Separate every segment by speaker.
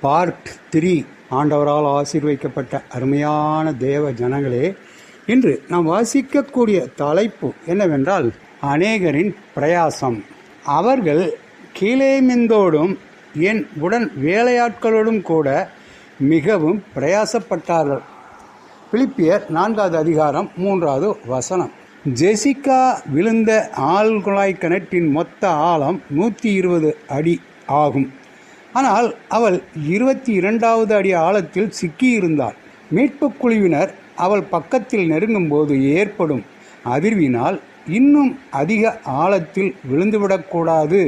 Speaker 1: Part 3. ஆண்டவரால் ஆசீர்வதிக்கப்பட்ட அருமையான தேவ ஜனங்களே, இன்று நாம் வாசிக்கக்கூடிய தலைப்பு என்னவென்றால் அநேகரின் பிரயாசம். அவர்கள் கீலேமிந்தோடும் என் உடன் வேலையாட்களோடும் கூட மிகவும் பிரயாசப்பட்டார்கள். பிலிப்பியர் 4வது அதிகாரம் 3வது வசனம். ஜெசிகா விழுந்த ஆழ்குழாய் கிணற்றின் மொத்த ஆழம் 120 அடி ஆகும். ஆனால் அவள் 22வது அடி ஆழத்தில் சிக்கியிருந்தாள். மீட்புக் குழுவினர் அவள் பக்கத்தில் நெருங்கும்போது ஏற்படும் அதிர்வினால் இன்னும் அதிக ஆழத்தில் விழுந்துவிடக்கூடாது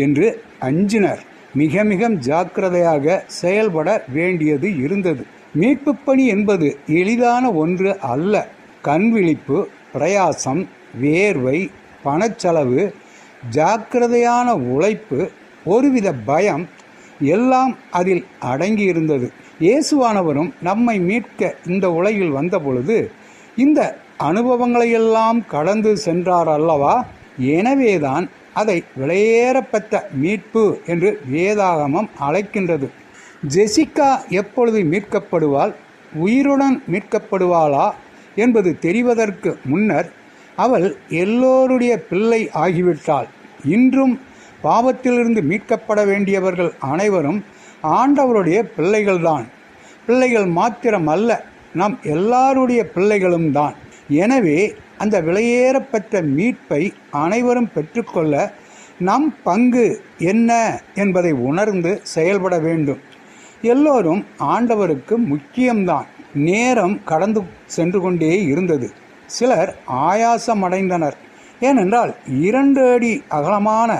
Speaker 1: என்று அஞ்சினர். மிக மிக ஜாக்கிரதையாக செயல்பட வேண்டியது இருந்தது. மீட்புப் பணி என்பது எளிதான ஒன்று அல்ல. கண்விழிப்பு, பிரயாசம், வேர்வை, பணச்செலவு, ஜாக்கிரதையான உழைப்பு, ஒருவித பயம் எல்லாம் அதில் அடங்கியிருந்தது. இயேசுவானவரும் நம்மை மீட்க இந்த உலகில் வந்தபொழுது இந்த அனுபவங்களையெல்லாம் கடந்து சென்றார் அல்லவா? எனவேதான் அதை விலையேறப்பெற்ற மீட்பு என்று வேதாகமம் அழைக்கின்றது. ஜெசிகா எப்பொழுது மீட்கப்படுவாள், உயிருடன் மீட்கப்படுவாளா என்பது தெரிவதற்கு முன்னர் அவள் எல்லோருடைய பிள்ளை ஆகிவிட்டாள். இன்றும் பாவத்திலிருந்து மீட்கப்பட வேண்டியவர்கள் அனைவரும் ஆண்டவருடைய பிள்ளைகள்தான். பிள்ளைகள் மாத்திரமல்ல, நம் எல்லாருடைய பிள்ளைகளும் தான். எனவே அந்த விலையேறப்பெற்ற மீட்பை அனைவரும் பெற்றுக்கொள்ள நம் பங்கு என்ன என்பதை உணர்ந்து செயல்பட வேண்டும். எல்லோரும் ஆண்டவருக்கு முக்கியம்தான். நேரம் கடந்து சென்று கொண்டே இருந்தது. சிலர் ஆயாசமடைந்தனர். ஏனென்றால் 2 அடி அகலமான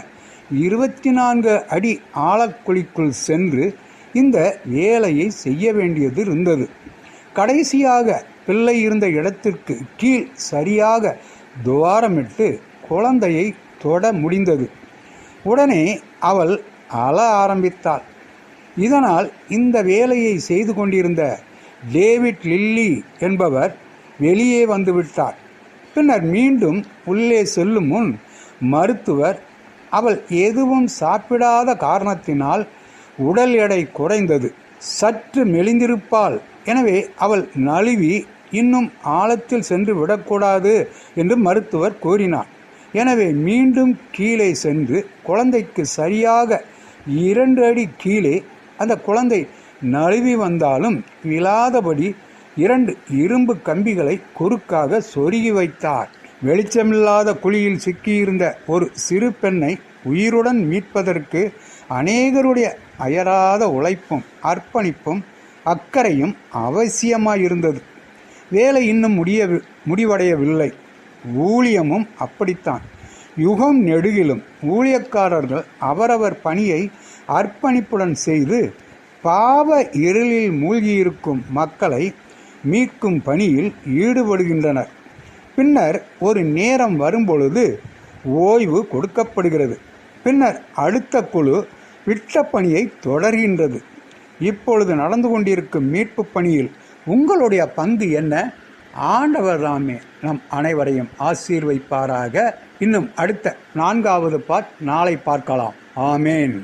Speaker 1: 24 அடி ஆழக்குழிக்குள் சென்று இந்த வேலையை செய்ய வேண்டியது இருந்தது. கடைசியாக பிள்ளை இருந்த இடத்திற்கு கீழ் சரியாக துவாரமிட்டு குழந்தையை தொட முடிந்தது. உடனே அவள் அழ ஆரம்பித்தாள். இதனால் இந்த வேலையை செய்து கொண்டிருந்த டேவிட் லில்லி என்பவர் வெளியே வந்துவிட்டார். பின்னர் மீண்டும் உள்ளே செல்லும் முன் மருத்துவர் அவள் எதுவும் சாப்பிடாத காரணத்தினால் உடல் எடை குறைந்தது, சற்று மெலிந்திருப்பாள், எனவே அவள் நழுவி இன்னும் ஆழத்தில் சென்று விடக்கூடாது என்று மருத்துவர் கூறினார். எனவே மீண்டும் கீழே சென்று குழந்தைக்கு சரியாக 2 அடி கீழே அந்த குழந்தை நழுவி வந்தாலும் விழாதபடி 2 இரும்பு கம்பிகளை குறுக்காக சொருகி வைத்தார். வெளிச்சமில்லாத குழியில் சிக்கியிருந்த ஒரு சிறு பெண்ணை உயிருடன் மீட்பதற்கு அநேகருடைய அயராத உழைப்பும் அர்ப்பணிப்பும் அக்கறையும் அவசியமாயிருந்தது. வேலை இன்னும் முடிவடையவில்லை. ஊழியமும் அப்படித்தான். யுகம் நெடுகிலும் ஊழியக்காரர்கள் அவரவர் பணியை அர்ப்பணிப்புடன் செய்து பாவ இருளில் மூழ்கியிருக்கும் மக்களை மீட்கும் பணியில் ஈடுபடுகின்றனர். பின்னர் ஒரு நேரம் வரும்பொழுது ஓய்வு கொடுக்கப்படுகிறது. பின்னர் அடுத்த குழு விட்ட பணியை தொடர்கின்றது. இப்பொழுது நடந்து கொண்டிருக்கும் மீட்பு பணியில் உங்களுடைய பங்கு என்ன? ஆண்டவர் தாமே நம் அனைவரையும் ஆசீர்வதிப்பாராக. இன்னும் அடுத்த 4வது பார்ட் நாளை பார்க்கலாம். ஆமேன்.